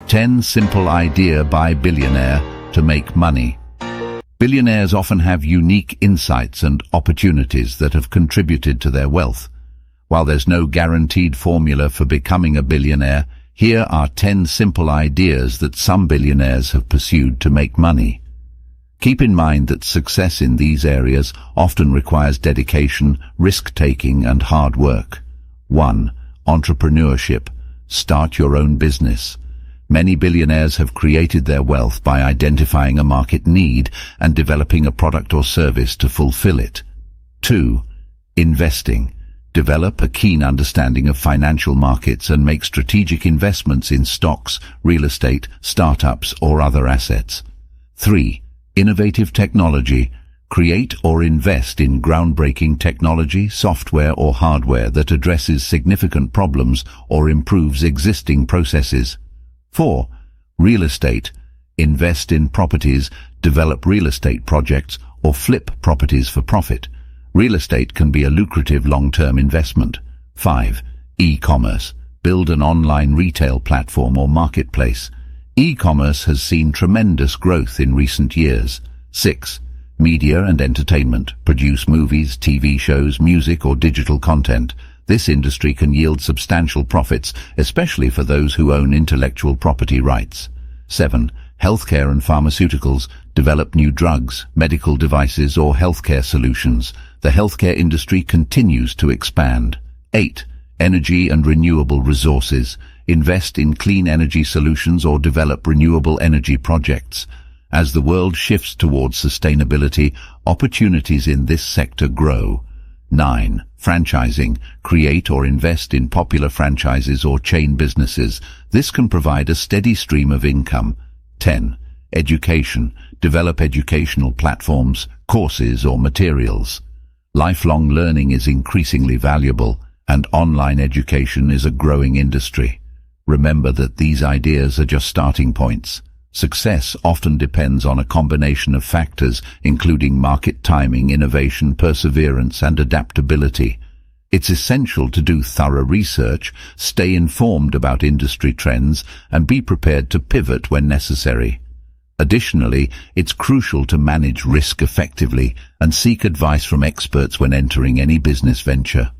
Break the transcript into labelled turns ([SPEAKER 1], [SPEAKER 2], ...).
[SPEAKER 1] 10 Simple Idea by Billionaire to Make Money. Billionaires often have unique insights and opportunities that have contributed to their wealth. While there's no guaranteed formula for becoming a billionaire, here are 10 simple ideas that some billionaires have pursued to make money. Keep in mind that success in these areas often requires dedication, risk-taking, and hard work. 1. Entrepreneurship. Start your own business. Many billionaires have created their wealth by identifying a market need and developing a product or service to fulfill it. 2. Investing. Develop a keen understanding of financial markets and make strategic investments in stocks, real estate, startups, or other assets. 3. Innovative technology. Create or invest in groundbreaking technology, software, or hardware that addresses significant problems or improves existing processes. 4. Real estate. Invest in properties, develop real estate projects, or flip properties for profit. Real estate can be a lucrative long-term investment. 5. E-commerce. Build an online retail platform or marketplace. E-commerce has seen tremendous growth in recent years. 6. Media and entertainment. Produce movies, TV shows, music, or digital content. This industry can yield substantial profits, especially for those who own intellectual property rights. 7. Healthcare and pharmaceuticals. Develop new drugs, medical devices, or healthcare solutions. The healthcare industry continues to expand. 8. Energy and renewable resources. Invest in clean energy solutions or develop renewable energy projects. As the world shifts towards sustainability, opportunities in this sector grow. 9. Franchising. Create or invest in popular franchises or chain businesses. This can provide a steady stream of income. 10. Education. Develop educational platforms, courses, or materials. Lifelong learning is increasingly valuable, and online education is a growing industry. Remember that these ideas are just starting points. Success often depends on a combination of factors, including market timing, innovation, perseverance, and adaptability. It's essential to do thorough research, stay informed about industry trends, and be prepared to pivot when necessary. Additionally, it's crucial to manage risk effectively and seek advice from experts when entering any business venture.